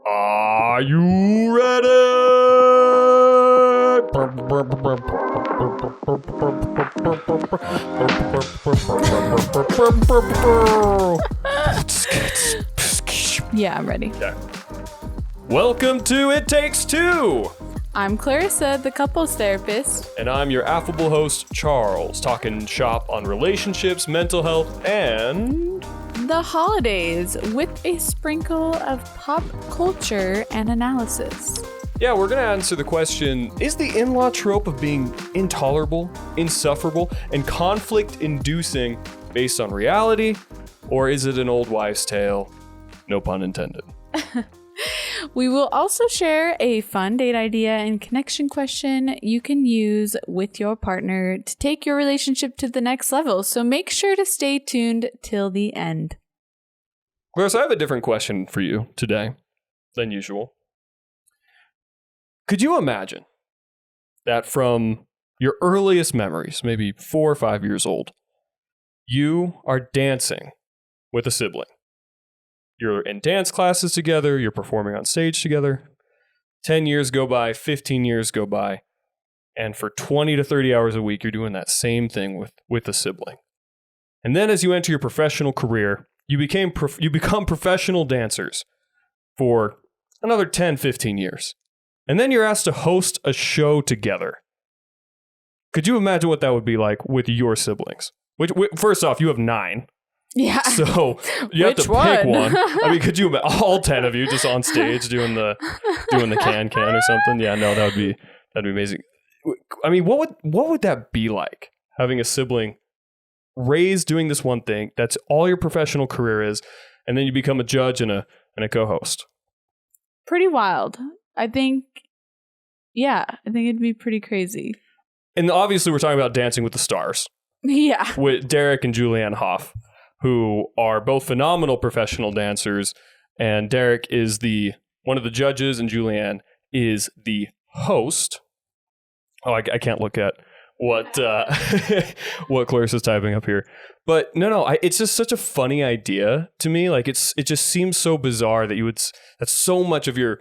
Are you ready? Yeah, I'm ready. Okay. Welcome to It Takes Two. I'm Clarissa, the couples therapist. And I'm your affable host, Charles, talking shop on relationships, mental health, and The holidays with a sprinkle of pop culture and analysis. yeah, we're going to answer the question, is the in-law trope of being intolerable, insufferable, and conflict-inducing based on reality, or is it an old wives' tale? No pun intended. We will also share a fun date idea and connection question you can use with your partner to take your relationship to the next level. So make sure to stay tuned till the end. Clarissa, I have a different question for you today than usual. Could you imagine that from your earliest memories, maybe 4 or 5 years old, you are dancing with a sibling? You're in dance classes together, you're performing on stage together. 10 years go by, 15 years go by, and for 20 to 30 hours a week, you're doing that same thing with a sibling. And then as you enter your professional career, you become professional dancers for another 10, 15 years. And then you're asked to host a show together. Could you imagine what that would be like with your siblings? First off, you have 9. Yeah. So you have to pick one. I mean, could you all 10 of you just on stage doing the can or something? Yeah, no, that'd be amazing. I mean, what would that be like, having a sibling raised doing this one thing that's all your professional career is, and then you become a judge and a co-host? Pretty wild. I think it'd be pretty crazy. And obviously we're talking about Dancing with the Stars. Yeah. With Derek and Julianne Hough, who are both phenomenal professional dancers, and Derek is one of the judges and Julianne is the host. Oh, I can't look at what what Clarissa's typing up here. But no, it's just such a funny idea to me. Like it just seems so bizarre that that's so much of your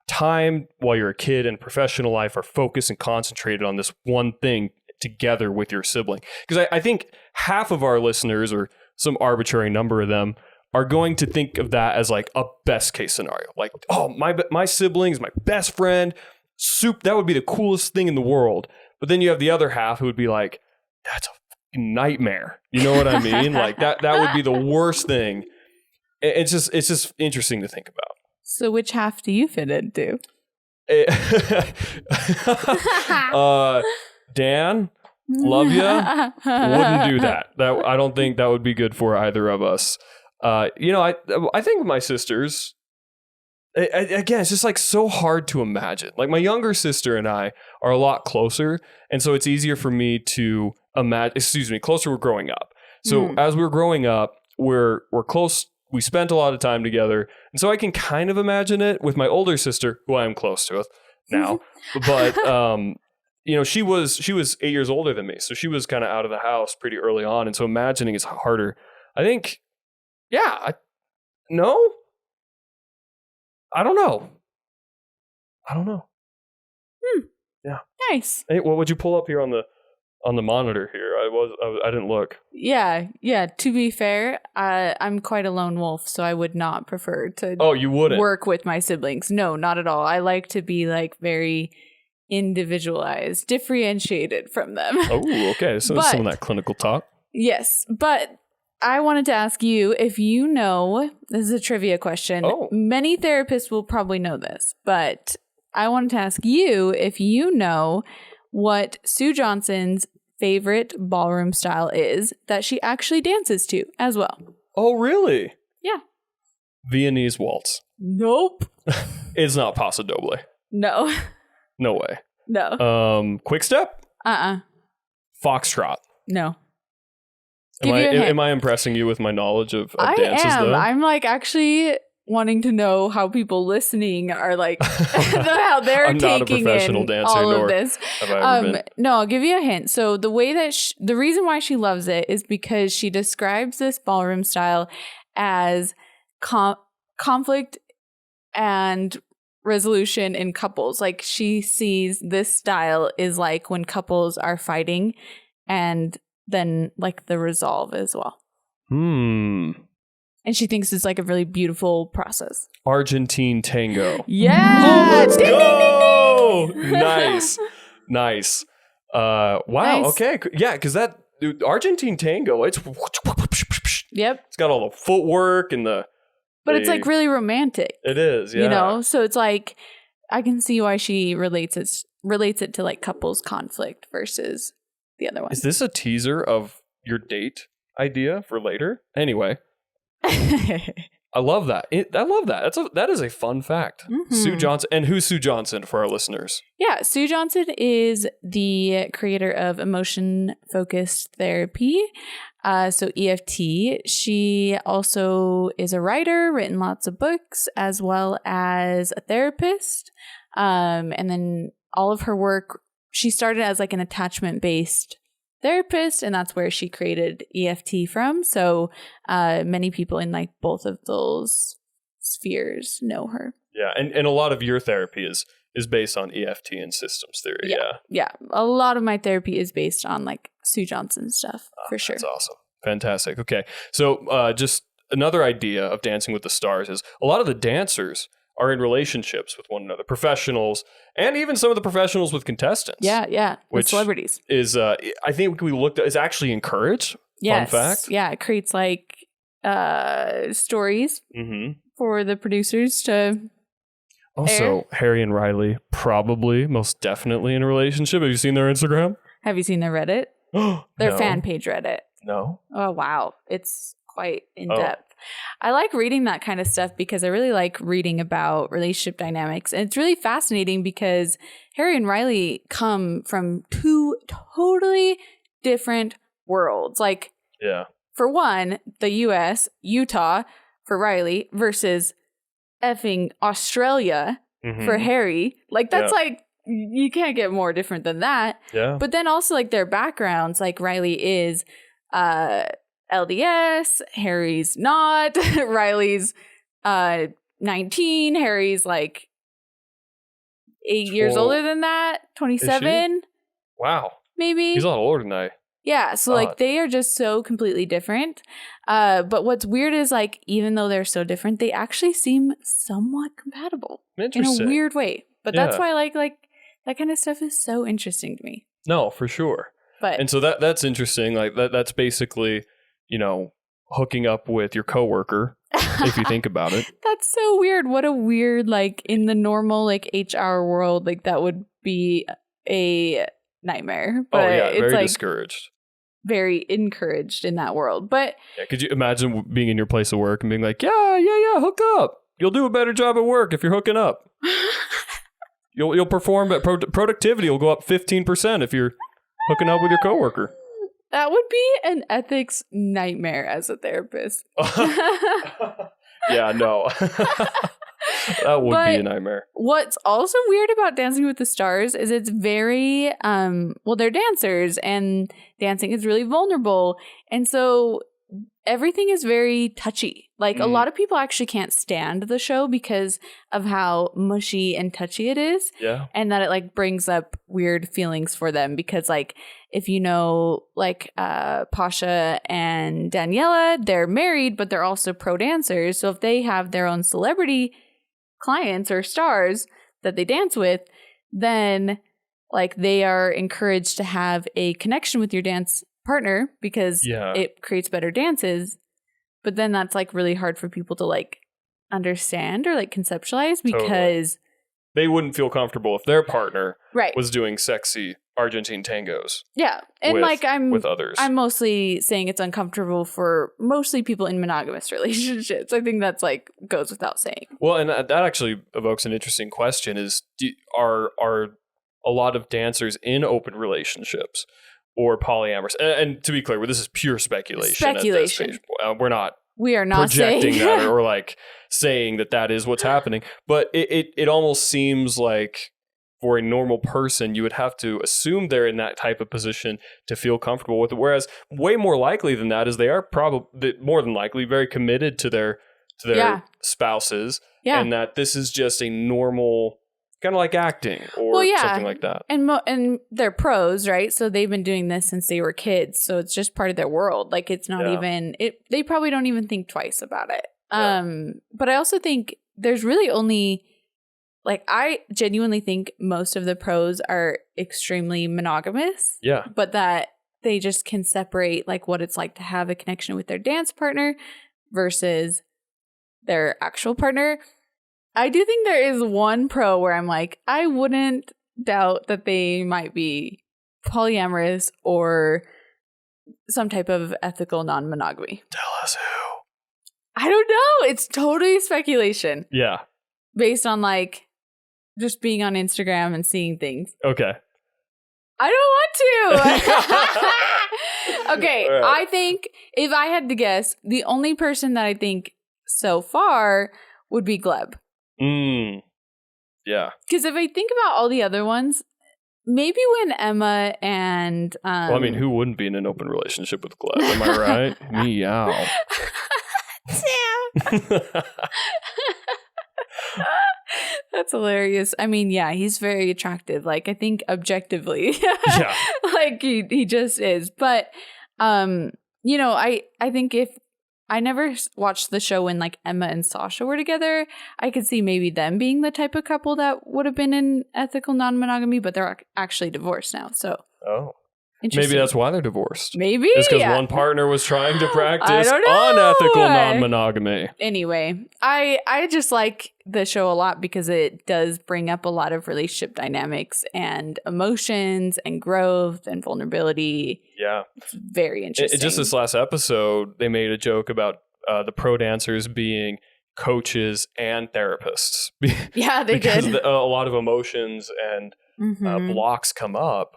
time while you're a kid and professional life are focused and concentrated on this one thing together with your sibling. Because I think half of our listeners, or some arbitrary number of them, are going to think of that as like a best case scenario. Like, oh, my sibling is my best friend. That would be the coolest thing in the world. But then you have the other half who would be like, that's a fucking nightmare. You know what I mean? Like that would be the worst thing. It's just interesting to think about. So which half do you fit into? Dan, love ya. Wouldn't do that. I don't think that would be good for either of us. I think with my sisters, again, it's just like so hard to imagine. Like my younger sister and I are a lot closer, and so it's easier for me to imagine. Closer we're growing up. So as we're growing up, we're close. We spent a lot of time together, and so I can kind of imagine it with my older sister, who I am close to now. But she was 8 years older than me, so she was kind of out of the house pretty early on, and so imagining is harder. I think, I don't know. Yeah. Nice. Hey, what would you pull up here on the monitor here? I didn't look. Yeah. To be fair, I'm quite a lone wolf, so I would not prefer to. Oh, you wouldn't work with my siblings? No, not at all. I like to be like very individualized, differentiated from them. Oh, okay. So some of that clinical talk. Yes, but I wanted to ask you if you know. This is a trivia question. Oh. Many therapists will probably know this, but I wanted to ask you if you know what Sue Johnson's favorite ballroom style is that she actually dances to as well. Oh, really? Yeah. Viennese waltz. Nope. It's not paso doble. No. No way. No. Quick step? Foxtrot. No. Am I impressing you with my knowledge of dances, though? I'm like actually wanting to know how people listening are like, how they're taking in dancer, all of this. No, I'll give you a hint. So the way that the reason why she loves it is because she describes this ballroom style as conflict and resolution in couples. Like she sees this style is like when couples are fighting and then like the resolve as well. And she thinks it's like a really beautiful process. Argentine tango. Yeah. Oh, let's go. Nice. Wow. Nice. Okay. Yeah, because that Argentine tango, it's yep. It's got all the footwork and but it's like really romantic. It is, yeah. You know, so it's like I can see why she relates it to like couples conflict versus the other one. Is this a teaser of your date idea for later? Anyway. I love that. That is a fun fact. Mm-hmm. Sue Johnson. And who's Sue Johnson for our listeners? Yeah, Sue Johnson is the creator of emotion-focused therapy. So EFT. She also is a writer, written lots of books, as well as a therapist. And then all of her work, she started as like an attachment-based therapist, and that's where she created EFT from. So many people in like both of those spheres know her. Yeah, and a lot of your therapy is based on EFT and systems theory. Yeah. A lot of my therapy is based on like Sue Johnson stuff, for sure. That's awesome. Fantastic. Okay. So just another idea of Dancing with the Stars is a lot of the dancers are in relationships with one another, professionals, and even some of the professionals with contestants. Yeah. Which celebrities. Is, I think we looked at, is actually encouraged. Yes. Fun fact. Yeah, it creates like stories for the producers to also, Harry and Riley, probably, most definitely in a relationship. Have you seen their Instagram? Have you seen their Reddit? Their fan page Reddit. No. Oh, wow. It's quite in-depth. I like reading that kind of stuff because I really like reading about relationship dynamics. And it's really fascinating because Harry and Riley come from two totally different worlds. Like, for one, the US, Utah for Riley versus effing Australia for Harry. Like, that's like, you can't get more different than that. Yeah. But then also like their backgrounds, like Riley is LDS, Harry's not. Riley's 19, Harry's like 8 years older than that, 27. Wow. Maybe. He's a lot older than I. Yeah, so like they are just so completely different. But what's weird is like even though they're so different, they actually seem somewhat compatible in a weird way. But that's why like that kind of stuff is so interesting to me. No, for sure. And so that's interesting. Like that's basically, you know, hooking up with your coworker, if you think about it. That's so weird. What a weird, like in the normal like HR world, like that would be a nightmare. But very like, discouraged. Very encouraged in that world. But could you imagine being in your place of work and being like, yeah, hook up. You'll do a better job at work if you're hooking up. You'll perform, but productivity will go up 15% if you're hooking up with your coworker. That would be an ethics nightmare as a therapist. Yeah, no. That would be a nightmare. What's also weird about Dancing with the Stars is it's very, they're dancers and dancing is really vulnerable. And so everything is very touchy. Like a lot of people actually can't stand the show because of how mushy and touchy it is. Yeah. And that it like brings up weird feelings for them because like if you know like Pasha and Daniela, they're married, but they're also pro dancers. So if they have their own celebrity clients or stars that they dance with, then like they are encouraged to have a connection with your dance partner because it creates better dances. But then that's like really hard for people to like understand or like conceptualize because they wouldn't feel comfortable if their partner was doing sexy Argentine tangos. Yeah. And with others. I'm mostly saying it's uncomfortable for mostly people in monogamous relationships. I think that's like goes without saying. Well, and that actually evokes an interesting question is are a lot of dancers in open relationships or polyamorous? And to be clear, this is pure speculation. At this stage. We are not projecting saying that or like saying that is what's happening. But it almost seems like for a normal person, you would have to assume they're in that type of position to feel comfortable with it. Whereas way more likely than that is they are probably more than likely very committed to their spouses Yeah. And that this is just a normal, kind of like acting or something like that. And they're pros, right? So they've been doing this since they were kids. So it's just part of their world. Like it's not even, they probably don't even think twice about it. Yeah. But I also think there's really only, like, I genuinely think most of the pros are extremely monogamous. Yeah. But that they just can separate like what it's like to have a connection with their dance partner versus their actual partner. I do think there is one pro where I'm like, I wouldn't doubt that they might be polyamorous or some type of ethical non-monogamy. Tell us who. I don't know. It's totally speculation. Yeah. Based on like just being on Instagram and seeing things. Okay. I don't want to. Okay. Right. I think if I had to guess, the only person that I think so far would be Gleb. Yeah. Because if I think about all the other ones, maybe when Emma and well, I mean, who wouldn't be in an open relationship with Gleb? Am I right? Meow. Damn. That's hilarious. I mean, yeah, he's very attractive. Like, I think objectively, yeah, like he just is. But you know, I think if I never watched the show when like Emma and Sasha were together, I could see maybe them being the type of couple that would have been in ethical non-monogamy, but they're actually divorced now. So, maybe that's why they're divorced. Maybe it's because one partner was trying to practice unethical non-monogamy. Anyway, I just like the show a lot because it does bring up a lot of relationship dynamics and emotions and growth and vulnerability. Yeah, it's very interesting. Just this last episode, they made a joke about the pro dancers being coaches and therapists. Yeah, they did. Because a lot of emotions and blocks come up.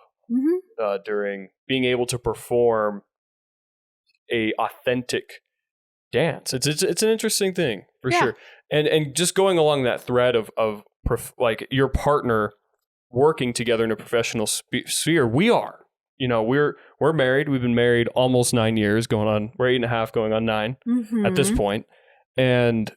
During being able to perform a authentic dance. It's an interesting thing for sure. And just going along that thread of like your partner working together in a professional sphere, we're married. We've been married almost 9 years, we're 8.5 going on 9 at this point. And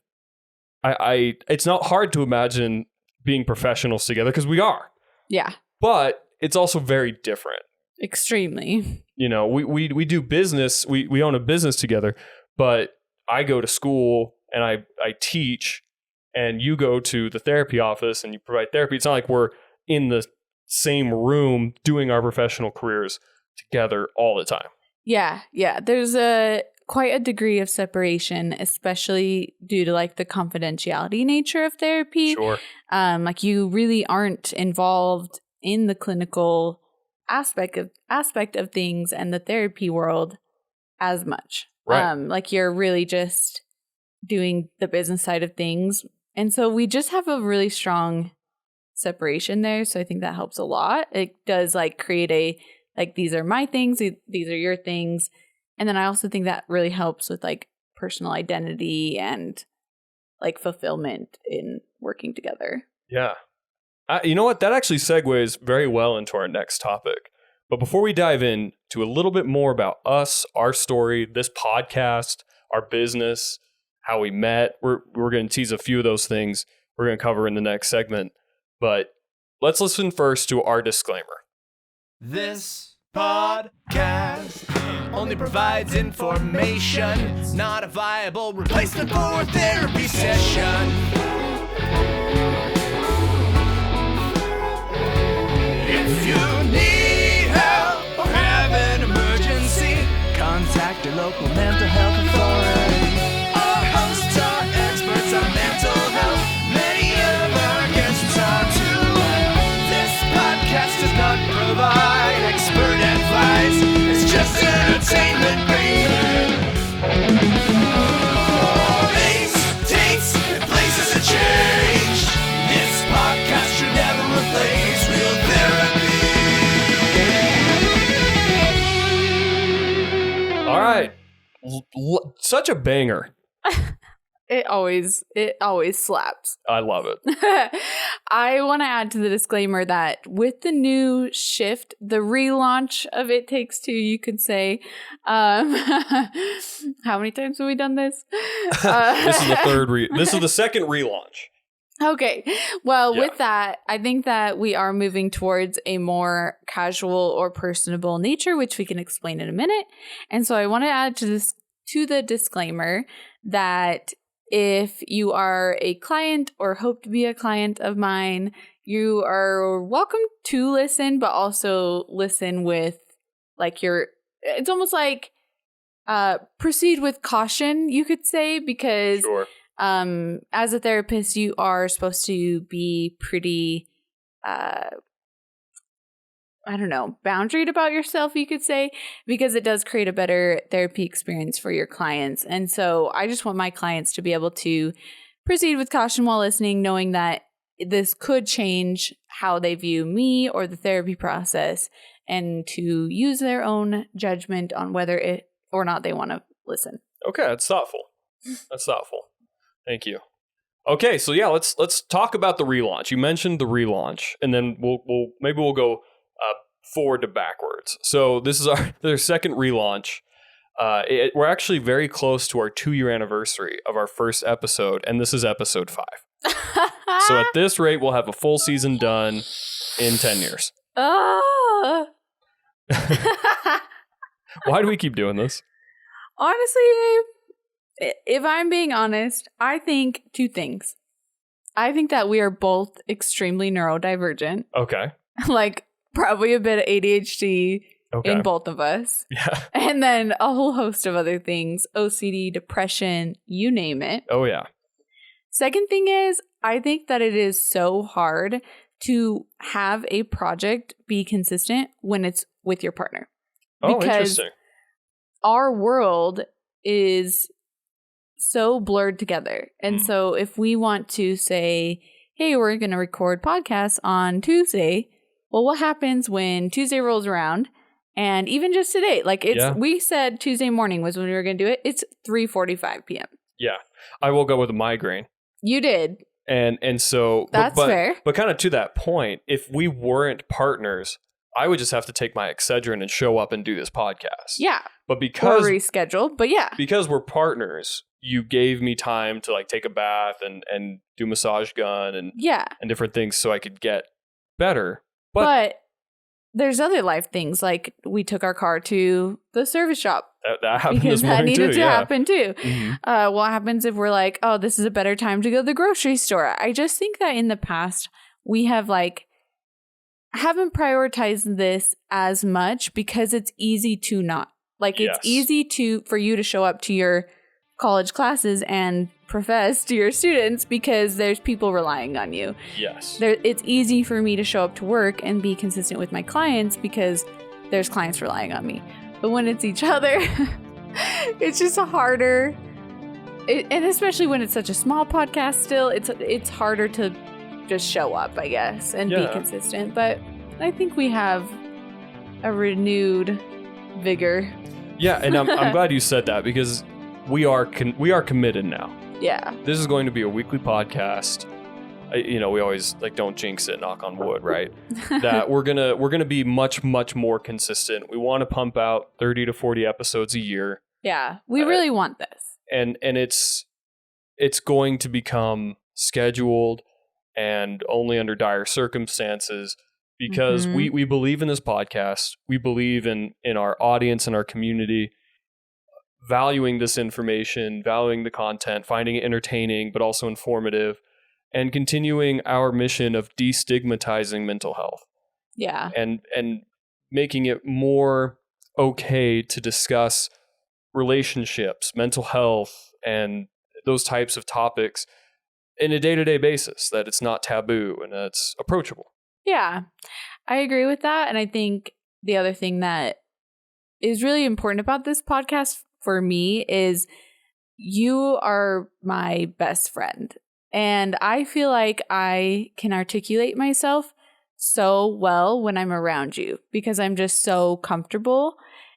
I it's not hard to imagine being professionals together because we are. Yeah. But it's also very different. Extremely. You know, we do business. We own a business together, but I go to school and I teach, and you go to the therapy office and you provide therapy. It's not like we're in the same room doing our professional careers together all the time. Yeah. There's quite a degree of separation, especially due to like the confidentiality nature of therapy. Sure. Like you really aren't involved in the clinical aspect of things and the therapy world as much. Right. Like you're really just doing the business side of things. And so we just have a really strong separation there. So I think that helps a lot. It does like create these are my things, these are your things. And then I also think that really helps with like personal identity and like fulfillment in working together. Yeah. You know what? That actually segues very well into our next topic. But before we dive in to a little bit more about us, our story, this podcast, our business, how we met, we're going to tease a few of those things we're going to cover in the next segment. But let's listen first to our disclaimer. This podcast only provides information. It's not a viable replacement for a therapy session. If you need help or have an emergency, contact your local mental health authority. Our hosts are experts on mental health. Many of our guests are too. This podcast does not provide expert advice. It's just entertainment, baby. Dates and places have changed. This podcast should never replace real therapy. All right. Such a banger. It always slaps. I love it. I want to add to the disclaimer that with the new shift, the relaunch of It Takes Two, you could say, how many times have we done this? This is the second relaunch. Okay. Well, with that, I think that we are moving towards a more casual or personable nature, which we can explain in a minute. And so I want to add to the disclaimer that if you are a client or hope to be a client of mine, you are welcome to listen, but also listen with it's almost like proceed with caution, you could say, because Sure. As a therapist, you are supposed to be pretty, boundaried about yourself, you could say, because it does create a better therapy experience for your clients. And so I just want my clients to be able to proceed with caution while listening, knowing that this could change how they view me or the therapy process, and to use their own judgment on whether it or not they want to listen. Okay, that's thoughtful. Thank you. Okay, so yeah, let's talk about the relaunch. You mentioned the relaunch, and then we'll go forward to backwards. So this is our second relaunch. We're actually very close to our 2-year anniversary of our first episode, and this is episode 5. So at this rate, we'll have a full season done in 10 years. Oh. Why do we keep doing this? Honestly, if I'm being honest, I think 2 things. I think that we are both extremely neurodivergent. Okay. Like probably a bit of ADHD in both of us. Yeah. And then a whole host of other things, OCD, depression, you name it. Oh, yeah. Second thing is, I think that it is so hard to have a project be consistent when it's with your partner. Oh, because interesting. Our world is so blurred together. And so if we want to say, hey, we're going to record podcasts on Tuesday, well, what happens when Tuesday rolls around? And even just today, we said Tuesday morning was when we were going to do it. It's 3:45 p.m. Yeah. I woke up with a migraine. You did. And so that's fair. But kind of to that point, if we weren't partners, I would just have to take my Excedrin and show up and do this podcast. Yeah. But because or reschedule, but yeah. Because we're partners, you gave me time to take a bath and do massage gun and different things so I could get better. But there's other life things, like we took our car to the service shop. That happened this morning too. That needed to happen too. Mm-hmm. What happens if we're like, oh, this is a better time to go to the grocery store? I just think that in the past we have haven't prioritized this as much because it's easy to not. It's easy for you to show up to your college classes and profess to your students because there's people relying on you. Yes. It's easy for me to show up to work and be consistent with my clients because there's clients relying on me. But when it's each other, it's just harder. And especially when it's such a small podcast still, it's harder to just show up, I guess, and be consistent. But I think we have a renewed vigor. Yeah, and I'm glad you said that because we are committed now. Yeah. This is going to be a weekly podcast. We always don't jinx it, knock on wood, right? That we're gonna be much more consistent. We want to pump out 30 to 40 episodes a year. Yeah, we really want this. And it's going to become scheduled and only under dire circumstances because we believe in this podcast. We believe in our audience and our community, valuing this information, valuing the content, finding it entertaining, but also informative, and continuing our mission of destigmatizing mental health. Yeah. And making it more okay to discuss relationships, mental health, and those types of topics in a day-to-day basis, that it's not taboo and that it's approachable. Yeah, I agree with that. And I think the other thing that is really important about this podcast for me is you are my best friend. And I feel like I can articulate myself so well when I'm around you because I'm just so comfortable.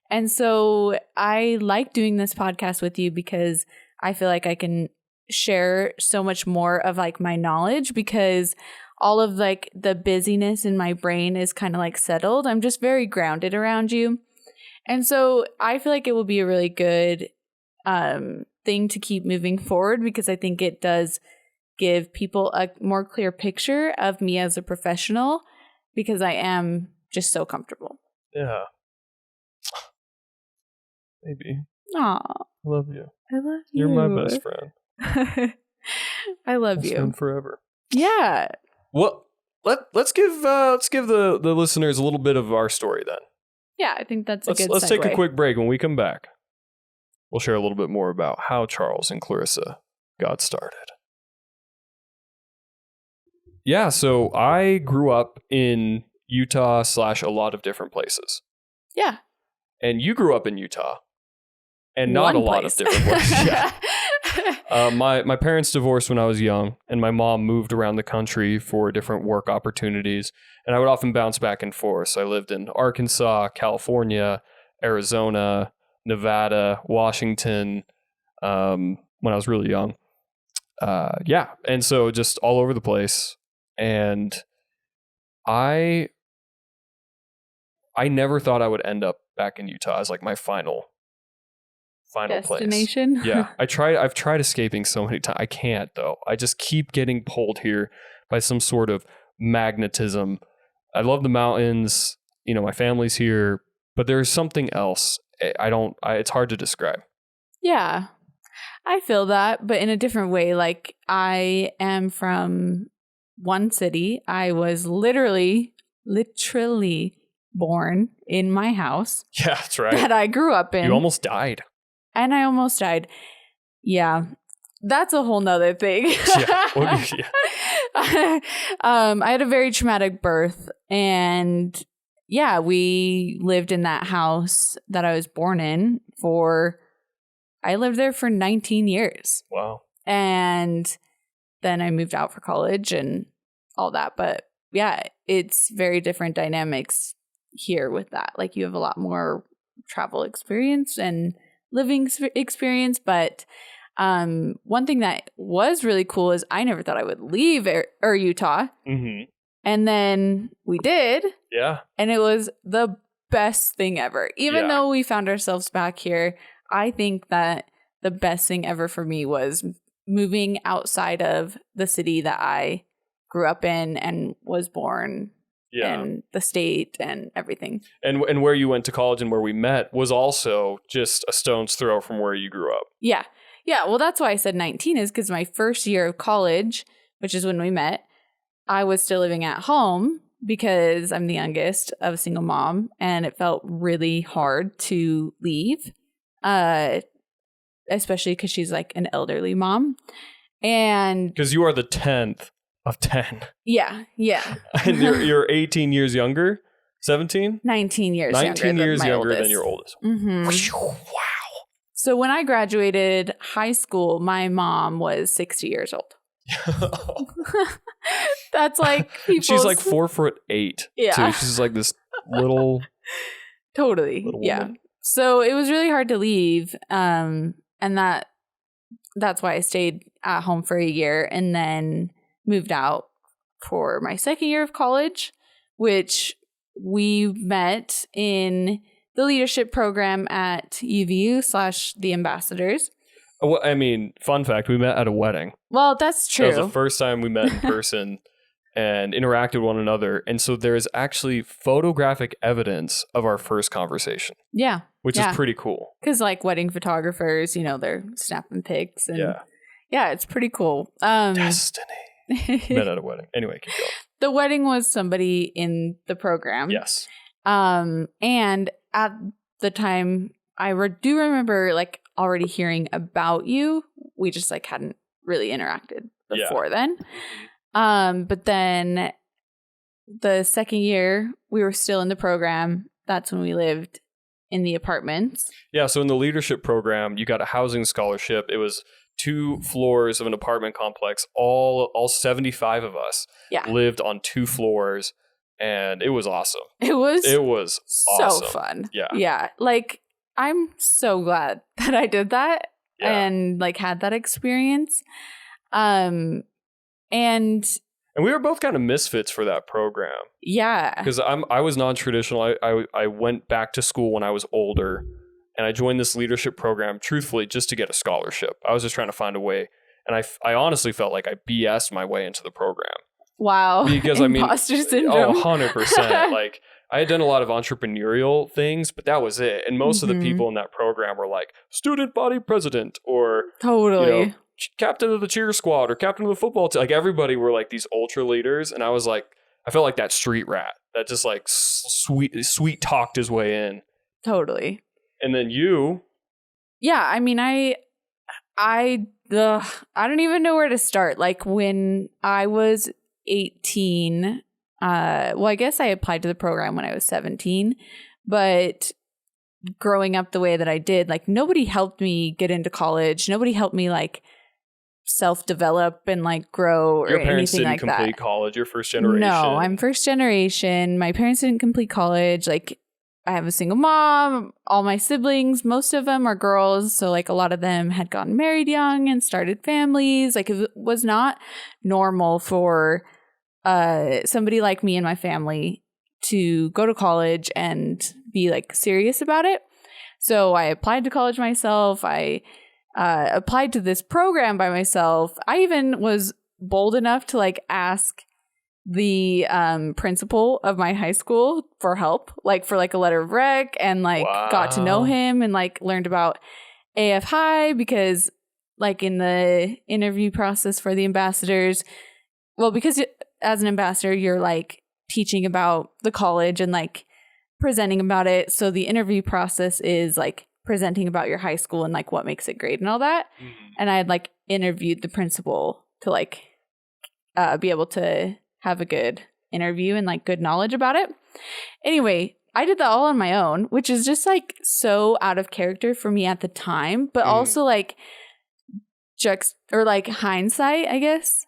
And so I like doing this podcast with you because I feel like I can share so much more of my knowledge because all of like the busyness in my brain is kind of like settled. I'm just very grounded around you. And so I feel like it will be a really good thing to keep moving forward, because I think it does give people a more clear picture of me as a professional, because I am just so comfortable. Yeah. Maybe. Aw. I love you. I love you. You're my best friend. I love best you. friend forever. Yeah. Well, let's give the listeners a little bit of our story then. Yeah, I think that's a good Let's segue. take a quick break. When we come back, we'll share a little bit more about how Charles and Clarissa got started. Yeah, so I grew up in Utah / a lot of different places. Yeah. And you grew up in Utah. And not a lot of different places. Yeah. My parents divorced when I was young, and my mom moved around the country for different work opportunities. And I would often bounce back and forth. So I lived in Arkansas, California, Arizona, Nevada, Washington, when I was really young. Yeah. And so just all over the place. And I never thought I would end up back in Utah as like my final destination. Place. Yeah. I've tried escaping so many times. I can't though. I just keep getting pulled here by some sort of magnetism. I love the mountains, my family's here, but there's something else. It's hard to describe. Yeah. I feel that, but in a different way. Like, I am from one city. I was literally born in my house. Yeah, that's right. That I grew up in. You almost died. And I almost died. Yeah. That's a whole nother thing. Yeah. I had a very traumatic birth, and yeah, we lived in that house that I was born in I lived there for 19 years. Wow. And then I moved out for college and all that. But yeah, it's very different dynamics here with that. Like, you have a lot more travel experience and living experience. But one thing that was really cool is I never thought I would leave Utah. Mm-hmm. And then we did. Yeah. And it was the best thing ever. Even though we found ourselves back here, I think that the best thing ever for me was moving outside of the city that I grew up in and was born. And the state and everything. And where you went to college and where we met was also just a stone's throw from where you grew up. Yeah. Yeah. Well, that's why I said 19 is because my first year of college, which is when we met, I was still living at home because I'm the youngest of a single mom, and it felt really hard to leave, especially because she's like an elderly mom. And because you are the 10th of 10. Yeah. Yeah. And you're 18 years younger? 17? 19 years younger. 19 years younger than your oldest. Mm-hmm. Wow. So when I graduated high school, my mom was 60 years old. That's like she's like 4'8". Yeah. Too. She's like this little. Totally. Little yeah. woman. So it was really hard to leave. And that's why I stayed at home for a year and then moved out for my second year of college, which we met in the leadership program at UVU / the ambassadors. Well, I mean, fun fact, we met at a wedding. Well, that's true. That was the first time we met in person and interacted with one another. And so there is actually photographic evidence of our first conversation. Yeah. Which is pretty cool. Because like wedding photographers, they're snapping pics. And yeah, it's pretty cool. Destiny. Met at a wedding. Anyway, keep going. The wedding was somebody in the program. Yes. And at the time, I do remember like already hearing about you. We just like hadn't really interacted before then. But then the second year we were still in the program. That's when we lived in the apartments. Yeah. So in the leadership program, you got a housing scholarship. It was 2 floors of an apartment complex. All 75 of us lived on 2 floors, and it was awesome. It was awesome. So fun. Yeah. Yeah. Like, I'm so glad that I did that and like had that experience. And And we were both kind of misfits for that program. Yeah. Because I was non-traditional. I went back to school when I was older, and I joined this leadership program, truthfully, just to get a scholarship. I was just trying to find a way. And I honestly felt like I BS'd my way into the program. Wow. Because Imposter syndrome. 100%. Like, I had done a lot of entrepreneurial things, but that was it. And most of the people in that program were like student body president or totally captain of the cheer squad or captain of the football team. Like, everybody were like these ultra leaders. And I was like, I felt like that street rat that just like sweet talked his way in. Totally. And then you. Yeah. I mean, I don't even know where to start. Like, when I was 18, I guess I applied to the program when I was 17, but growing up the way that I did, like, nobody helped me get into college. Nobody helped me like self-develop and like grow or anything like that. Your parents didn't complete college. You're first generation. No, I'm first generation. My parents didn't complete college. Like, I have a single mom. All my siblings, most of them are girls. So like a lot of them had gotten married young and started families. Like, it was not normal for somebody like me and my family to go to college and be like serious about it. So I applied to college myself. I applied to this program by myself. I even was bold enough to like ask the principal of my high school for help, like for like a letter of rec, and like got to know him and like learned about AF High, because like in the interview process for the ambassadors, well, because as an ambassador, you're like teaching about the college and like presenting about it. So the interview process is like presenting about your high school and like what makes it great and all that. And I had like interviewed the principal to like be able to have a good interview and like good knowledge about it. Anyway, I did that all on my own, which is just like so out of character for me at the time, but also like hindsight, I guess.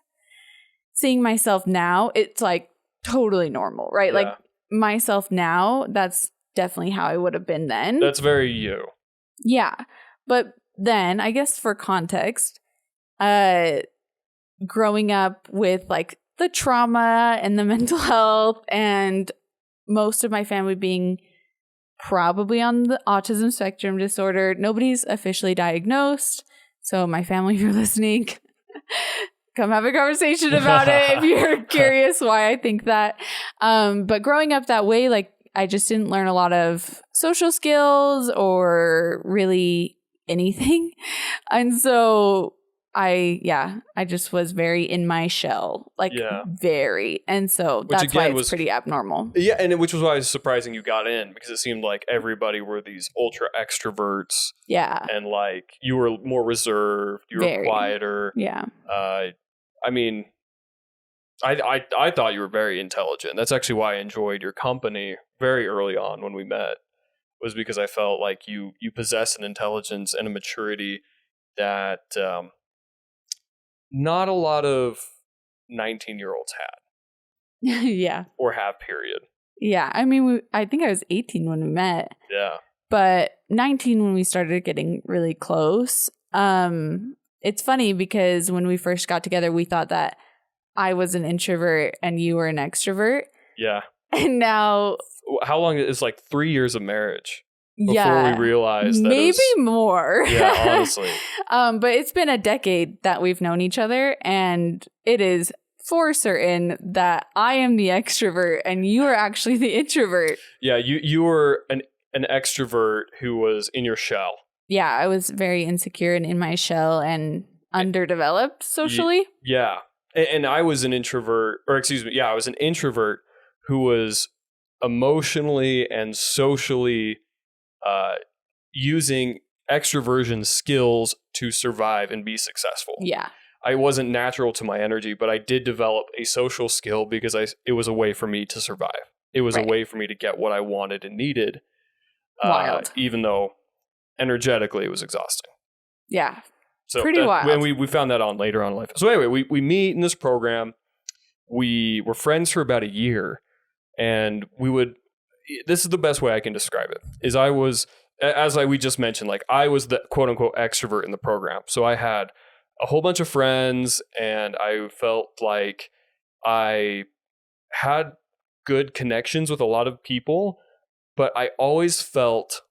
Seeing myself now, it's like totally normal, right? Yeah. Like myself now, that's definitely how I would have been then. That's very you. Yeah. But then, I guess for context, growing up with like the trauma and the mental health, and most of my family being probably on the autism spectrum disorder, nobody's officially diagnosed. So my family, if you're listening, come have a conversation about it if you're curious why I think that. But growing up that way, like, I just didn't learn a lot of social skills or really anything. And so I just was very in my shell, like very. And so that's why it's pretty abnormal. Yeah. And which was why it was surprising you got in, because it seemed like everybody were these ultra extroverts. Yeah. And like you were more reserved, you were quieter. Yeah. I mean, I thought you were very intelligent. That's actually why I enjoyed your company very early on when we met, was because I felt like you possess an intelligence and a maturity that not a lot of 19-year-olds had. Yeah. Or have, period. Yeah. I mean, I think I was 18 when we met. Yeah. But 19 when we started getting really close. It's funny because when we first got together, we thought that I was an introvert and you were an extrovert. Yeah. And now... How long? It's like 3 years of marriage before we realized that maybe more. Yeah, honestly. But it's been a decade that we've known each other, and it is for certain that I am the extrovert and you are actually the introvert. Yeah, you were an extrovert who was in your shell. Yeah, I was very insecure and in my shell and underdeveloped socially. Yeah. And I was an introvert, I was an introvert who was emotionally and socially using extroversion skills to survive and be successful. Yeah. I wasn't natural to my energy, but I did develop a social skill because it was a way for me to survive. It was a way for me to get what I wanted and needed. Wild. Even though energetically it was exhausting. Yeah. So pretty wild. And we found that on later on in life. So anyway, we meet in this program. We were friends for about a year, and this is the best way I can describe it, is we just mentioned, like, I was the quote unquote extrovert in the program. So I had a whole bunch of friends, and I felt like I had good connections with a lot of people, but I always felt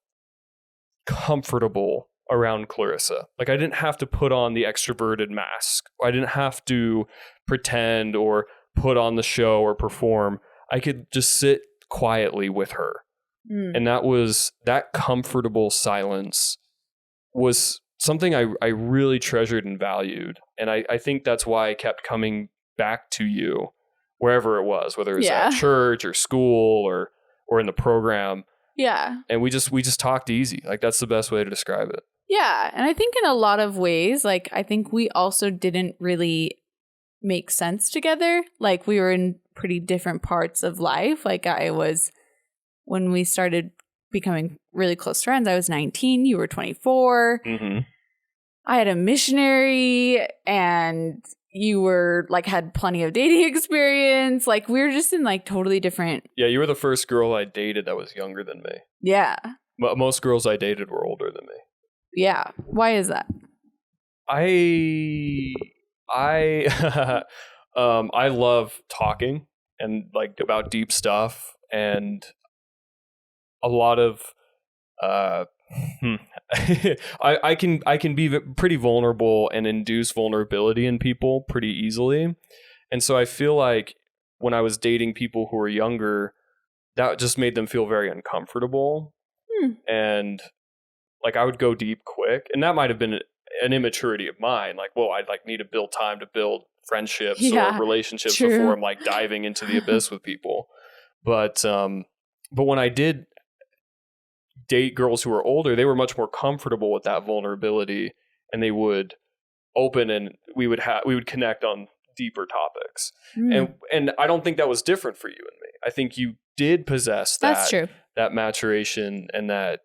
comfortable around Clarissa. Like I didn't have to put on the extroverted mask. I didn't have to pretend or put on the show or perform. I could just sit quietly with her. And that comfortable silence was something I really treasured and valued. And I think that's why I kept coming back to you wherever it was, whether it was at church or school or in the program. Yeah. And we just talked easy. Like that's the best way to describe it. Yeah. And I think in a lot of ways, like I think we also didn't really make sense together. Like we were in pretty different parts of life. Like when we started becoming really close friends, I was 19, you were 24. Mm-hmm. I had a missionary and you were like had plenty of dating experience. Like we were just in like totally different. Yeah, you were the first girl I dated that was younger than me. Yeah. But most girls I dated were older than me. Yeah. Why is that? I love talking and like about deep stuff, and a lot of I can be pretty vulnerable and induce vulnerability in people pretty easily. And so I feel like when I was dating people who were younger, that just made them feel very uncomfortable. And like I would go deep quick, and that might have been an immaturity of mine. Like, well, I'd like need to build time to build friendships or relationships before I'm like diving into the abyss with people. But when I did date girls who were older, they were much more comfortable with that vulnerability, and they would open, and we would connect on deeper topics. And I don't think that was different for you and me. I think you did possess that maturation and that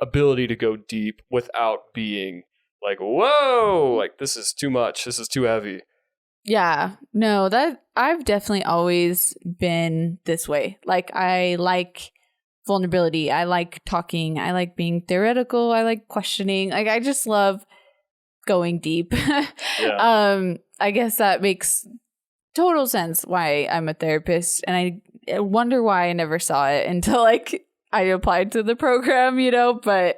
ability to go deep without being like, whoa, like this is too much, this is too heavy. Yeah, no, that I've definitely always been this way. Like I like vulnerability. I like talking. I like being theoretical. I like questioning. Like I just love going deep. I guess that makes total sense why I'm a therapist, and I wonder why I never saw it until like I applied to the program, but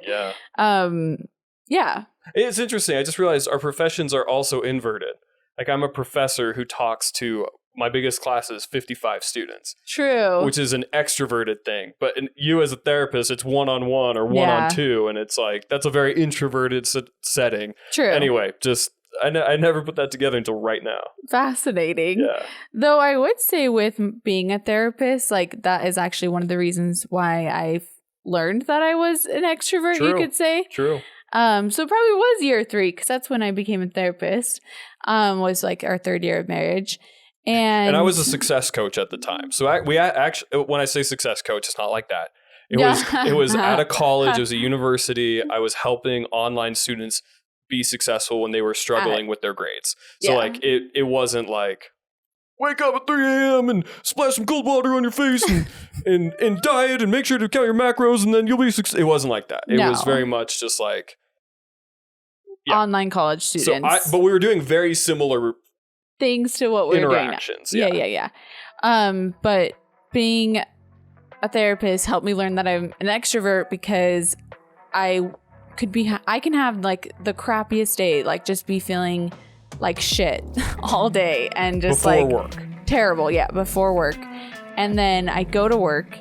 it's interesting. I just realized our professions are also inverted. Like I'm a professor who talks to my biggest class is 55 students. True. Which is an extroverted thing. But you as a therapist, it's one-on-one or one-on-two. And it's like, that's a very introverted setting. True. Anyway, just, I never put that together until right now. Fascinating. Yeah. Though I would say with being a therapist, like that is actually one of the reasons why I've learned that I was an extrovert, you could say. True. So it probably was year 3, because that's when I became a therapist, was like our 3rd year of marriage. And I was a success coach at the time. So we actually, when I say success coach, it's not like that. It was at a college. It was a university. I was helping online students be successful when they were struggling with their grades. So like it wasn't like wake up at 3 a.m. and splash some cold water on your face and diet and make sure to count your macros and then you'll be successful. It wasn't like that. It was very much just like online college students. But we were doing very similar things to what we're doing now. Interactions. Yeah. But being a therapist helped me learn that I'm an extrovert, because I can have like the crappiest day, like just be feeling like shit all day and just before like work. Terrible. Yeah. Before work. And then I go to work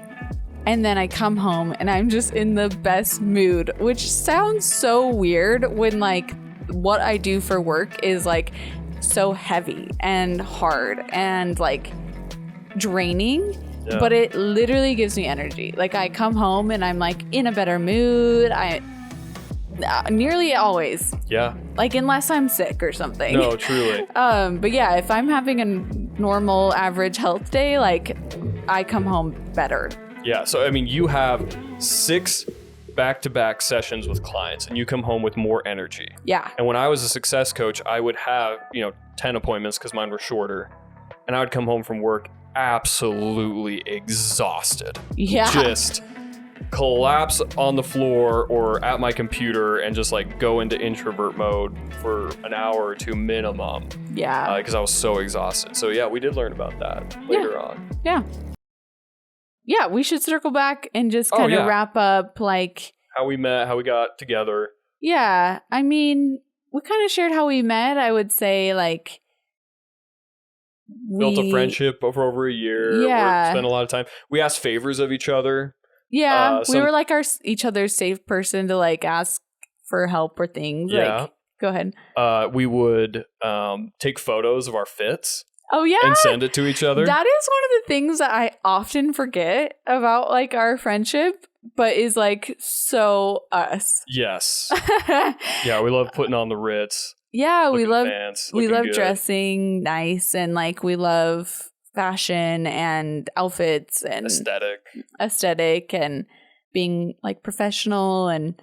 and then I come home and I'm just in the best mood, which sounds so weird when like what I do for work is like so heavy and hard and like draining, but it literally gives me energy. Like I come home and I'm like in a better mood. I nearly always. Yeah. Like unless I'm sick or something. No, truly. But yeah, if I'm having a normal average health day, like I come home better. Yeah. So I mean, you have 6 back-to-back sessions with clients and you come home with more energy. Yeah. And when I was a success coach, I would have, 10 appointments because mine were shorter. And I would come home from work absolutely exhausted. Yeah. Just collapse on the floor or at my computer and just like go into introvert mode for an hour or two minimum. Yeah. Because I was so exhausted. So yeah, we did learn about that later on. Yeah. Yeah, we should circle back and just kind of wrap up like how we met, how we got together. Yeah. I mean, we kind of shared how we met. I would say like built a friendship over a year. Yeah. Spent a lot of time. We asked favors of each other. Yeah. We were like each other's safe person to like ask for help or things. Yeah. Like, go ahead. We would take photos of our fits. Oh, yeah. And send it to each other. That is one of the things that I often forget about like our friendship, but is like so us. Yes. Yeah, we love putting on the Ritz. Yeah, we love good. dressing nice, and like we love fashion and outfits and aesthetic and being like professional. And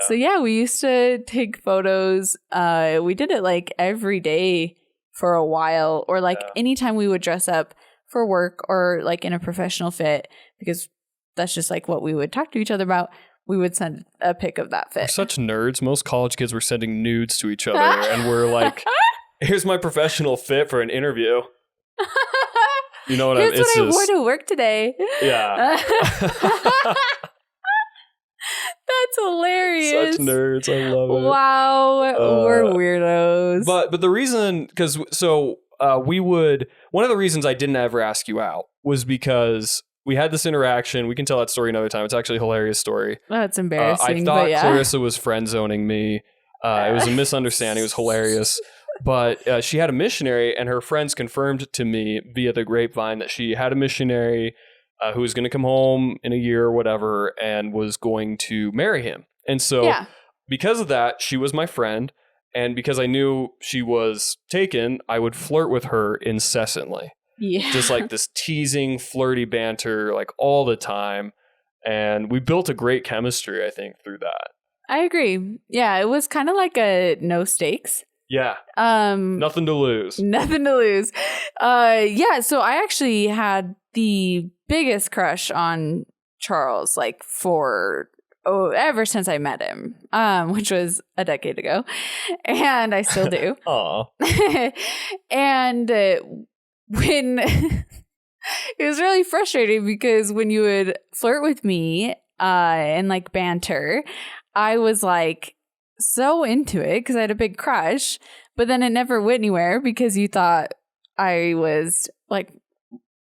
so yeah, we used to take photos. We did it like every day for a while, or like anytime we would dress up for work or like in a professional fit, because that's just like what we would talk to each other about. We would send a pic of that fit. We're such nerds. Most college kids were sending nudes to each other, and we're like, here's my professional fit for an interview. You know what I mean? Here's what I wore to work today. Yeah. That's hilarious. Such nerds. I love it. Wow. We're weirdos. But the reason, one of the reasons I didn't ever ask you out was because we had this interaction. We can tell that story another time. It's actually a hilarious story. That's embarrassing. I thought Clarissa was friend zoning me. It was a misunderstanding. It was hilarious. But she had a missionary, and her friends confirmed to me via the grapevine that she had a missionary who was going to come home in a year or whatever and was going to marry him. And so because of that, she was my friend. And because I knew she was taken, I would flirt with her incessantly. Yeah. Just like this teasing, flirty banter, like all the time. And we built a great chemistry, I think, through that. I agree. Yeah, it was kind of like a no stakes. Yeah. Nothing to lose. Nothing to lose. Yeah, so I actually had the biggest crush on Charles, like ever since I met him, which was a decade ago. And I still do. Aw. And when it was really frustrating because when you would flirt with me and like banter, I was like so into it because I had a big crush, but then it never went anywhere because you thought I was like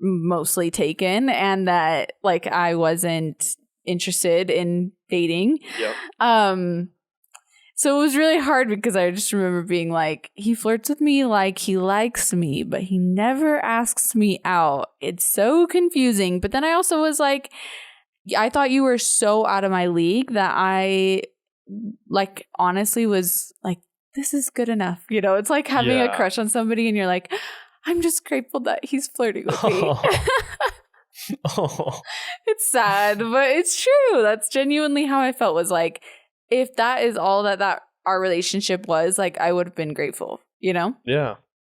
mostly taken and that like I wasn't interested in dating. Yep. So it was really hard because I just remember being like, he flirts with me like he likes me, but he never asks me out. It's so confusing. But then I also was like, I thought you were so out of my league that I like honestly was like, this is good enough. You know, it's like having a crush on somebody and you're like, I'm just grateful that he's flirting with me. Oh. It's sad, but it's true. That's genuinely how I felt, was like, if that is all that our relationship was, like, I would have been grateful, you know? Yeah.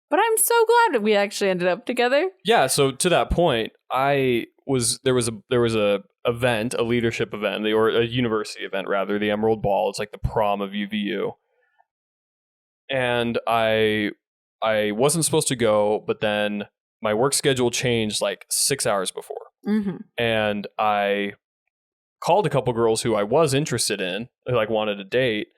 But I'm so glad that we actually ended up together. Yeah. So to that point, there was a event, a leadership event, or a university event rather, the Emerald Ball. It's like the prom of UVU. And I wasn't supposed to go, but then my work schedule changed like 6 hours before. Mm-hmm. And I called a couple girls who I was interested in, who like wanted to date,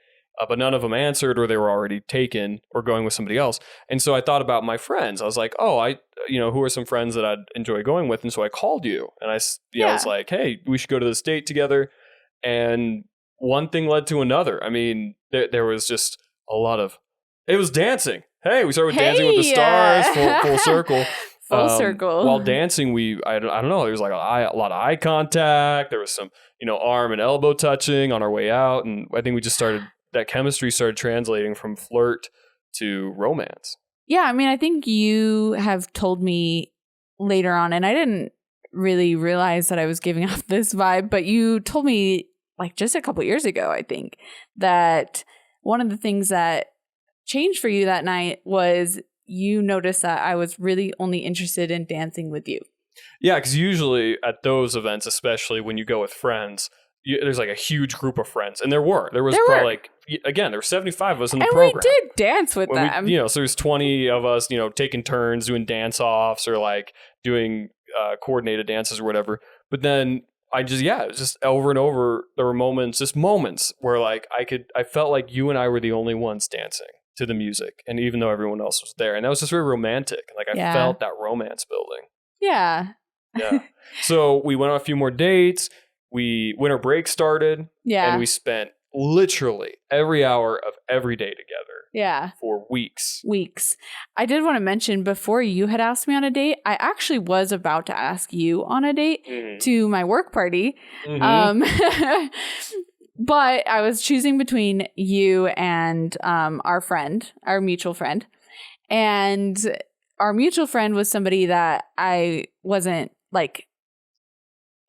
but none of them answered, or they were already taken or going with somebody else. And so I thought about my friends. I was like, oh, who are some friends that I'd enjoy going with? And so I called you, and I was like, hey, we should go to this date together. And one thing led to another. I mean, there was just a lot of, it was dancing. Hey, we started with Dancing with the Stars, full circle. Full circle. While dancing, I don't know, there was like a lot of eye contact. There was some, arm and elbow touching on our way out. And I think that chemistry started translating from flirt to romance. Yeah, I mean, I think you have told me later on, and I didn't really realize that I was giving off this vibe, but you told me like just a couple years ago, I think, that one of the things that changed for you that night was you noticed that I was really only interested in dancing with you. Yeah, because usually at those events, especially when you go with friends, there's like a huge group of friends, and there was probably like, again, there were 75 of us in the program. And we did dance with them. So there's 20 of us, taking turns doing dance offs or like doing coordinated dances or whatever. But then it was just over and over. There were moments where like I felt like you and I were the only ones dancing to the music, and even though everyone else was there, and that was just very romantic. Like I felt that romance building. Yeah. Yeah. So we went on a few more dates. Winter break started. Yeah. And we spent literally every hour of every day together. Yeah. For weeks. I did want to mention, before you had asked me on a date, I actually was about to ask you on a date to my work party. Mm-hmm. But I was choosing between you and our mutual friend. And our mutual friend was somebody that I wasn't like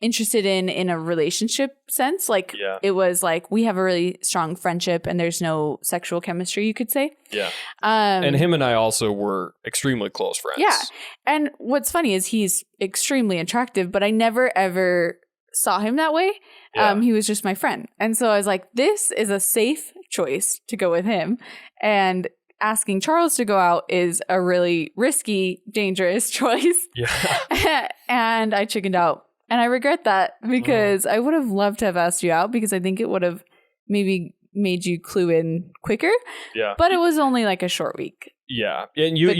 interested in a relationship sense. Like it was like, we have a really strong friendship and there's no sexual chemistry, you could say. Yeah. And him and I also were extremely close friends. Yeah. And what's funny is he's extremely attractive, but I never ever saw him that way. Yeah. He was just my friend. And so I was like, this is a safe choice to go with him. And asking Charles to go out is a really risky, dangerous choice. Yeah. And I chickened out. And I regret that, because I would have loved to have asked you out, because I think it would have maybe made you clue in quicker. Yeah. But it was only like a short week. Yeah. And you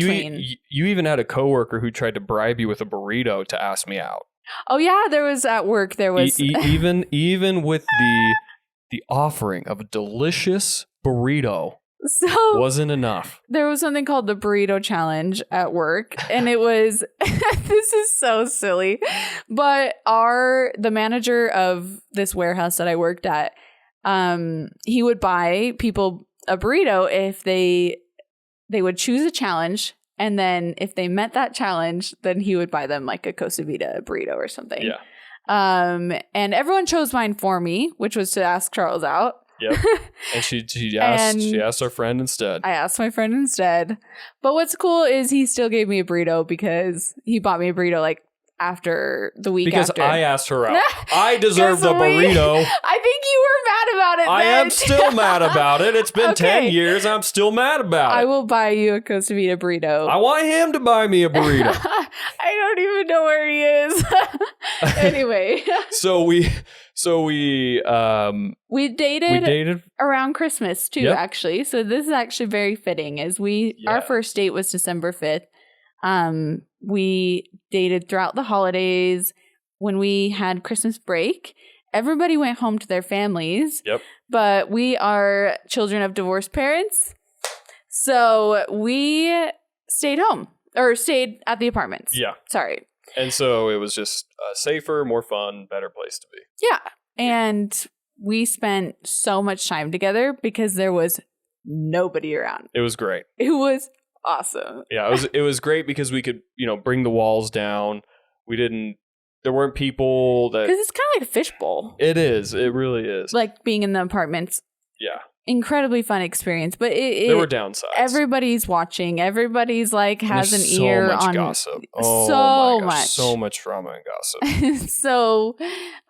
even had a coworker who tried to bribe you with a burrito to ask me out. Oh yeah, there was at work. There was even with the offering of a delicious burrito. So wasn't enough. There was something called the burrito challenge at work, and it was this is so silly, but the manager of this warehouse that I worked at, he would buy people a burrito if they would choose a challenge, and then if they met that challenge, then he would buy them like a Costa Vida burrito or something. Yeah. And everyone chose mine for me, which was to ask Charles out. Yep. And she asked our friend instead. I asked my friend instead. But what's cool is he still gave me a burrito, because he bought me a burrito like after the week because after. I asked her out. I deserve the burrito. I think you were mad about it. I am still mad about it. It's been 10 years. I'm still mad about it. I will buy you a Costa Vida burrito. I want him to buy me a burrito. I don't even know where he is. Anyway. So we dated around Christmas too, actually. So this is actually very fitting, as our first date was December 5th. We dated throughout the holidays. When we had Christmas break, everybody went home to their families. Yep. But we are children of divorced parents. So we stayed home, or stayed at the apartments. Yeah. Sorry. And so it was just a safer, more fun, better place to be. Yeah. And we spent so much time together because there was nobody around. It was great. It was awesome. Yeah, it was great because we could, bring the walls down. There weren't people that... Because it's kind of like a fishbowl. It is. It really is. Like being in the apartments. Yeah. Incredibly fun experience, but there were downsides. Everybody's watching. Everybody's like has an ear on. So much gossip. Oh, so much drama and gossip. So,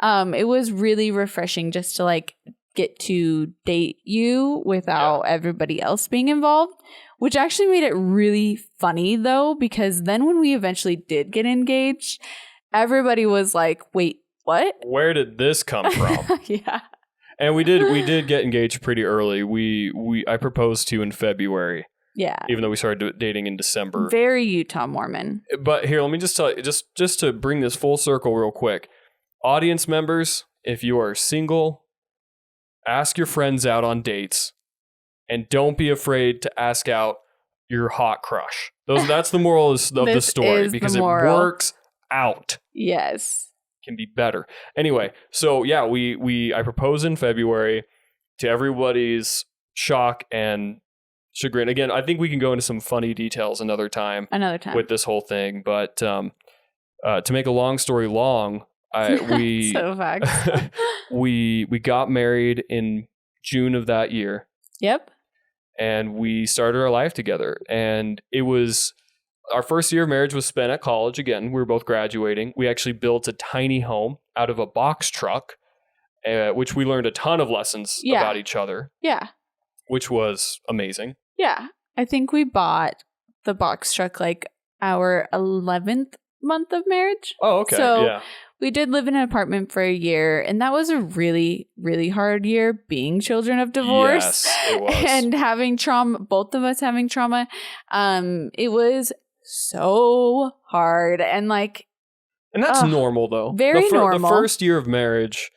it was really refreshing just to like get to date you without everybody else being involved, which actually made it really funny though, because then when we eventually did get engaged, everybody was like, "Wait, what? Where did this come from?" Yeah. And we did get engaged pretty early. I proposed to you in February. Yeah. Even though we started dating in December. Very Utah Mormon. But here, let me just tell you, just to bring this full circle real quick. Audience members, if you are single, ask your friends out on dates, and don't be afraid to ask out your hot crush. That's the moral of the story, because it works out. Yes. Can be better. Anyway, so yeah, I proposed in February, to everybody's shock and chagrin. Again, I think we can go into some funny details another time with this whole thing. But to make a long story long, we got married in June of that year. Yep. And we started our life together, and it was. Our first year of marriage was spent at college. Again, we were both graduating. We actually built a tiny home out of a box truck which we learned a ton of lessons about each other. Yeah. Which was amazing. Yeah. I think we bought the box truck like our 11th month of marriage. Oh, okay. So we did live in an apartment for a year, and that was a really, really hard year being children of divorce. Yes, it was. And having trauma, both of us having trauma. It was so hard. And like, and that's normal though. Very normal. The first year of marriage,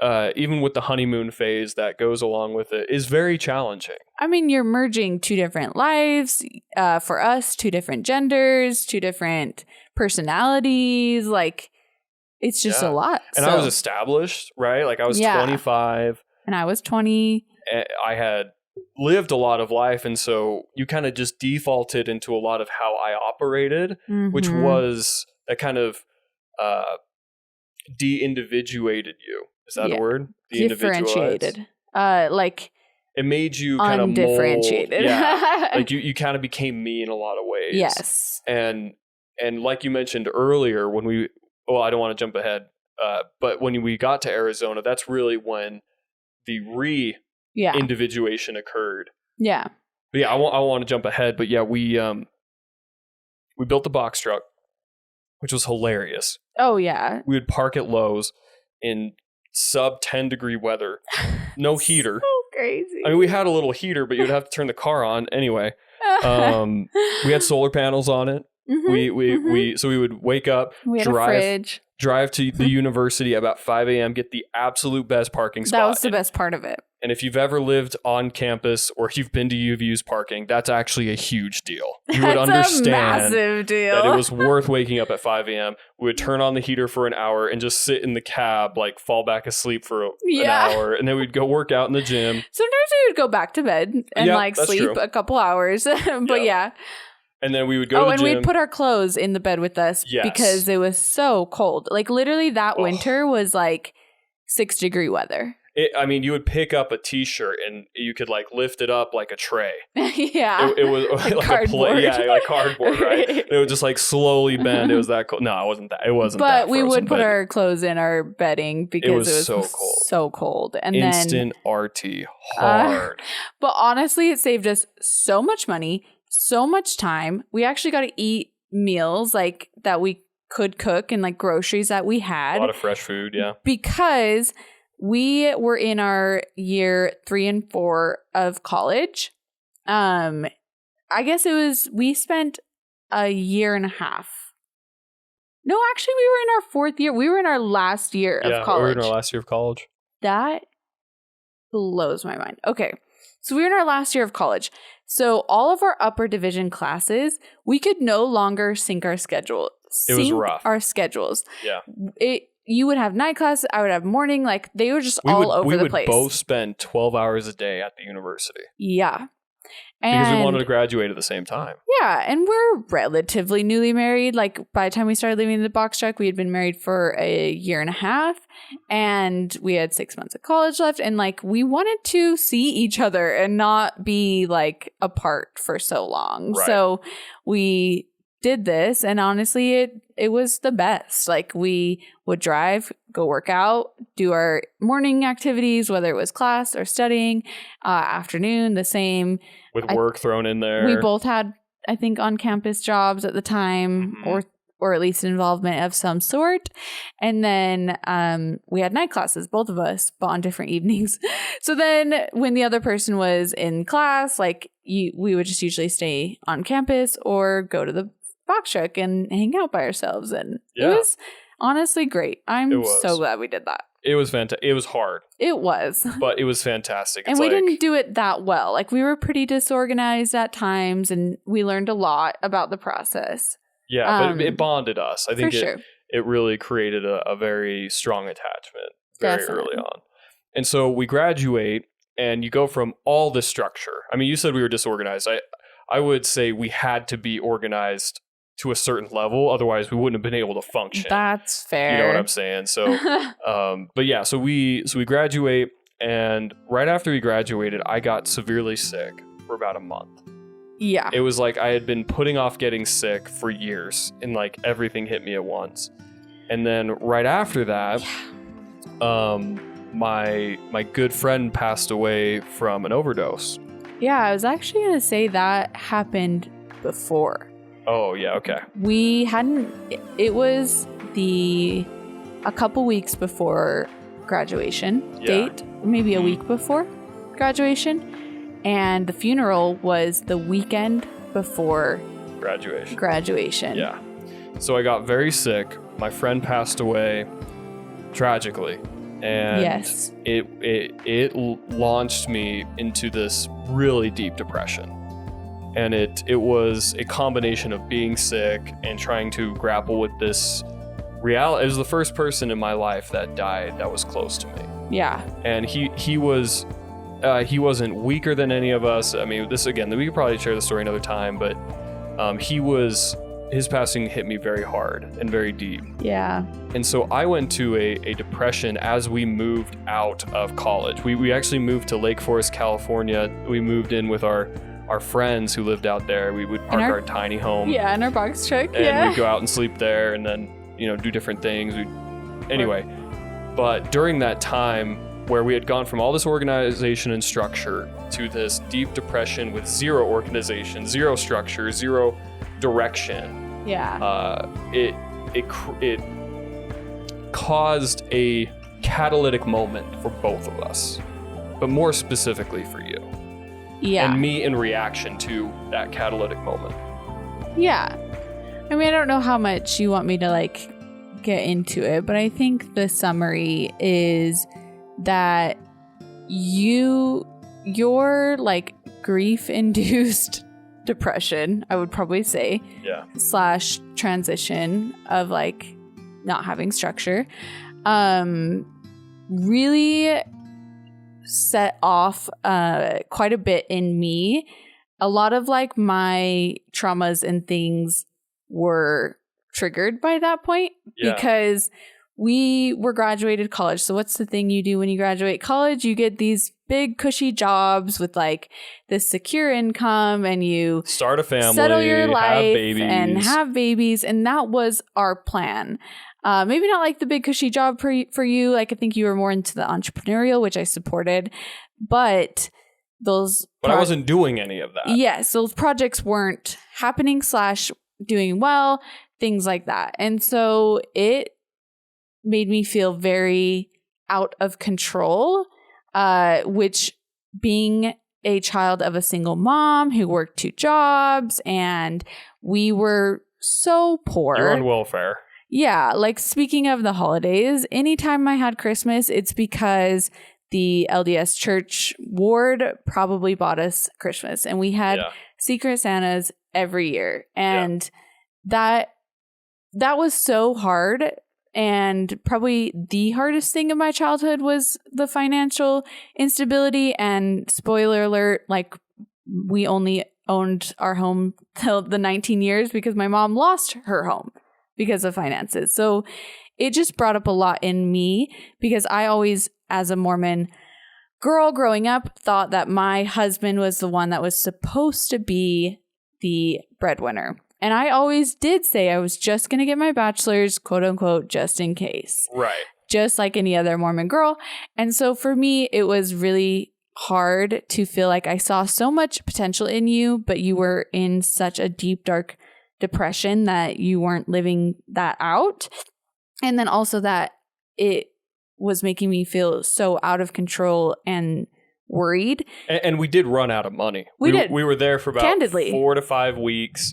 even with the honeymoon phase that goes along with it, is very challenging. I mean, you're merging two different lives, for us, two different genders, two different personalities. Like, it's just a lot. And I was established, right? Like I was 25. And I was 20. I had lived a lot of life. And so you kind of just defaulted into a lot of how I operated, which was that kind of de-individuated you. Is that a word? Differentiated. Like, it made you kind of undifferentiated. Like you kind of became me in a lot of ways. Yes. And like you mentioned earlier, when I don't want to jump ahead, but when we got to Arizona, that's really when the individuation occurred. Yeah. But yeah, I want to jump ahead, but yeah, we built the box truck, which was hilarious. Oh yeah. We would park at Lowe's in sub 10 degree weather, no heater. So crazy. I mean, we had a little heater, but you'd have to turn the car on anyway. We had solar panels on it. So we would wake up, we had a fridge, drive to the university about 5 a.m., get the absolute best parking spot. That was the best part of it. And if you've ever lived on campus or you've been to U of U's parking, that's actually a huge deal. You would understand a massive deal. that it was worth waking up at 5 a.m. We would turn on the heater for an hour and just sit in the cab, like fall back asleep for an hour. And then we'd go work out in the gym. Sometimes we would go back to bed and sleep a couple hours. But And then we would go to the gym. And we'd put our clothes in the bed with us because it was so cold. Like literally that winter was like 6-degree weather. You would pick up a t-shirt and you could like lift it up like a tray. It was like cardboard. Like cardboard, right? It would just like slowly bend. It was that cold. No, it wasn't that. It wasn't that. But we would put our clothes in our bedding because it was so cold. So cold. And instant RT hard. But honestly, it saved us so much money, so much time. We actually got to eat meals like that we could cook and like groceries that we had. A lot of fresh food, yeah. Because we were in our year 3 and 4 of college. I guess we spent a year and a half. No, actually, we were in our 4th year. We were in our last year of college. We were in our last year of college. That blows my mind. Okay. So we were in our last year of college. So all of our upper division classes, we could no longer sync our schedule. It was rough. Our schedules. Yeah. You would have night classes. I would have morning. Like they were just all over the place. We would both spend 12 hours a day at the university. Yeah. Because we wanted to graduate at the same time. Yeah. And we're relatively newly married. Like by the time we started living in the box truck, we had been married for a year and a half. And we had 6 months of college left. And like we wanted to see each other and not be like apart for so long. Right. So we did this, and honestly it was the best. Like we would drive, go work out, do our morning activities, whether it was class or studying, afternoon the same, with work thrown in there. We both had, I think, on campus jobs at the time, or at least involvement of some sort. And then we had night classes, both of us, but on different evenings. So then when the other person was in class, like we would just usually stay on campus or go to the box truck and hang out by ourselves. And it was honestly great. I'm so glad we did that. It was fantastic. It was hard. It was. But it was fantastic. And we didn't do it that well. Like we were pretty disorganized at times, and we learned a lot about the process. Yeah, but it bonded us. I think it really created a very strong attachment very early on. And so we graduate, and you go from all this structure. I mean, you said we were disorganized. I would say we had to be organized to a certain level, otherwise we wouldn't have been able to function. That's fair. You know what I'm saying? So, but yeah, so we graduate, and right after we graduated, I got severely sick for about a month. Yeah. It was like I had been putting off getting sick for years, and like everything hit me at once. And then right after that, my good friend passed away from an overdose. Yeah, I was actually going to say that happened before. Oh, yeah, okay. It was a couple weeks before graduation date, maybe a week before graduation, and the funeral was the weekend before graduation. Yeah. So I got very sick. My friend passed away tragically, and yes, it launched me into this really deep depression. And it was a combination of being sick and trying to grapple with this reality. It was the first person in my life that died that was close to me. Yeah. And he wasn't weaker than any of us. I mean, this again, we could probably share the story another time, but his passing hit me very hard and very deep. Yeah. And so I went to a depression as we moved out of college. We actually moved to Lake Forest, California. We moved in with our friends who lived out there. We would park our tiny home. Yeah, in our box truck. And we'd go out and sleep there and then, do different things. Anyway, but during that time where we had gone from all this organization and structure to this deep depression with zero organization, zero structure, zero direction. Yeah. It caused a catalytic moment for both of us, but more specifically for you. Yeah. And me in reaction to that catalytic moment. Yeah. I mean, I don't know how much you want me to get into it, but I think the summary is that your grief-induced depression, I would probably say, / transition of not having structure, really set off quite a bit in me. A lot of my traumas and things were triggered by that point because we were graduated college. So what's the thing you do when you graduate college? You get these big cushy jobs with this secure income, and you start a family, settle your life, have babies. And that was our plan. Maybe not the big cushy job for you. I think you were more into the entrepreneurial, which I supported, but I wasn't doing any of that. Yes, those projects weren't happening / doing well, things like that. And so it made me feel very out of control, which, being a child of a single mom who worked 2 jobs, and we were so poor. You're on welfare. Yeah, speaking of the holidays, anytime I had Christmas, it's because the LDS church ward probably bought us Christmas, and we had Secret Santas every year. And that was so hard. And probably the hardest thing of my childhood was the financial instability. And spoiler alert, we only owned our home till the 19 years because my mom lost her home because of finances. So it just brought up a lot in me, because I always, as a Mormon girl growing up, thought that my husband was the one that was supposed to be the breadwinner. And I always did say I was just going to get my bachelor's, quote unquote, just in case. Right. Just like any other Mormon girl. And so for me, it was really hard to feel like I saw so much potential in you, but you were in such a deep, dark depression that you weren't living that out. And then also that it was making me feel so out of control and worried. And we did run out of money. We did. We were there for about Candidly. 4 to 5 weeks,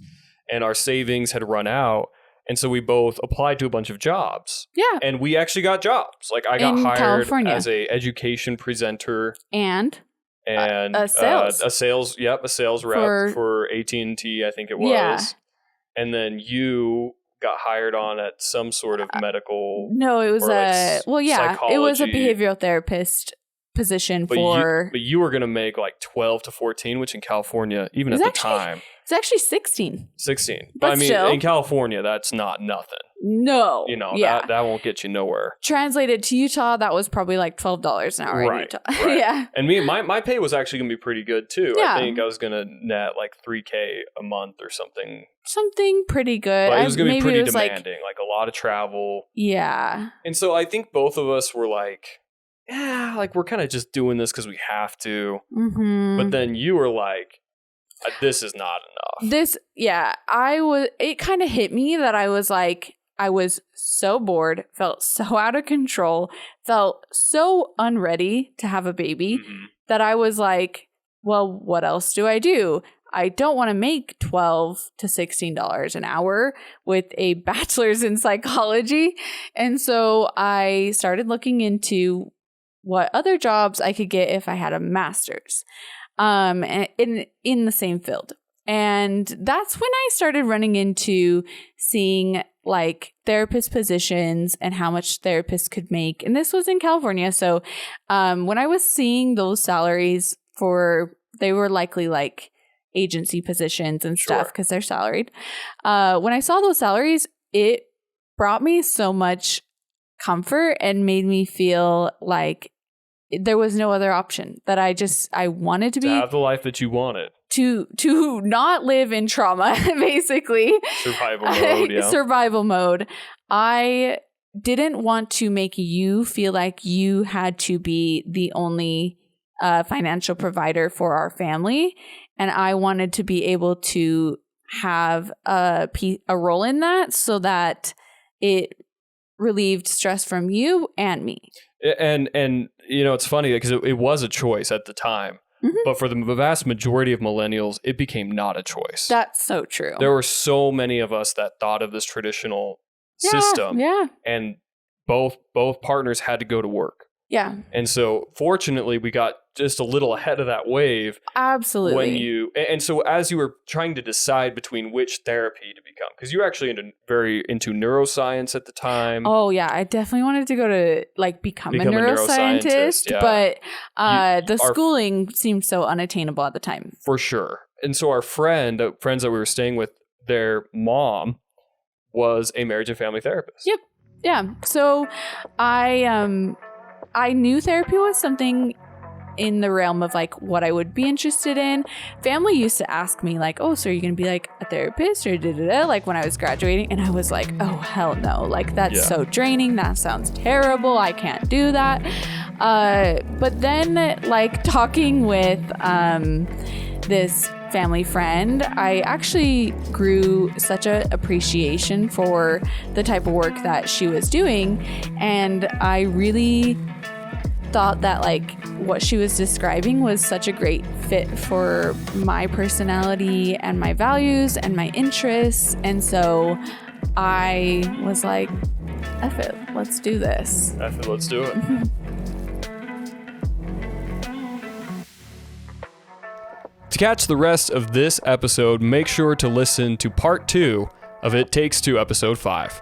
and our savings had run out. And so we both applied to a bunch of jobs. Yeah. And we actually got jobs. I got in hired California as a education presenter. And a sales. A sales rep for AT&T, I think it was. Yeah. And then you got hired on at some sort of medical. No, it was psychology. it was a behavioral therapist position but you were going to make 12 to 14, which in California, even at the time. It's actually 16. 16. But I mean, still, in California, that's not nothing. No. That won't get you nowhere. Translated to Utah, that was probably $12 an hour in Utah. Right. Yeah. And my pay was actually going to be pretty good too. Yeah. I think I was going to net $3K a month or something. Something pretty good. But it was going to be pretty demanding, a lot of travel. Yeah. And so I think both of us were yeah, like we're kind of just doing this because we have to. Mm-hmm. But then you were like, this is not enough. It kind of hit me that I was like, I was so bored, felt so out of control, felt so unready to have a baby that I was like, well, what else do I do? I don't want to make $12 to $16 an hour with a bachelor's in psychology. And so I started looking into what other jobs I could get if I had a master's in the same field. And that's when I started running into seeing like therapist positions and how much therapists could make. And this was in California. So when I was seeing those salaries they were likely like agency positions and stuff because they're salaried. When I saw those salaries, it brought me so much comfort and made me feel like there was no other option, that I wanted to have the life that you wanted. To not live in trauma, basically. Survival mode, yeah. Survival mode. I didn't want to make you feel like you had to be the only financial provider for our family. And I wanted to be able to have a role in that so that it relieved stress from you and me. And you know, it's funny because it was a choice at the time. Mm-hmm. But for the vast majority of millennials, it became not a choice. That's so true. There were so many of us that thought of this traditional system. Yeah. And both partners had to go to work. Yeah. And so fortunately, we got just a little ahead of that wave. Absolutely. And so as you were trying to decide between which therapy to become, because you were actually very into neuroscience at the time. Oh yeah, I definitely wanted to go to become a neuroscientist, but the schooling seemed so unattainable at the time. For sure. And so our friends that we were staying with, their mom was a marriage and family therapist. Yep. Yeah. So I knew therapy was something in the realm of like what I would be interested in. Family used to ask me like, oh, so are you going to be like a therapist or da-da-da, like when I was graduating? And I was like, oh, hell no. Like that's so draining. That sounds terrible. I can't do that. But then like talking with this family friend, I actually grew such an appreciation for the type of work that she was doing. And I really thought that like what she was describing was such a great fit for my personality and my values and my interests. And so I was like, F it, let's do this. F it, let's do it. To catch the rest of this episode, make sure to listen to part 2 of It Takes Two, episode 5.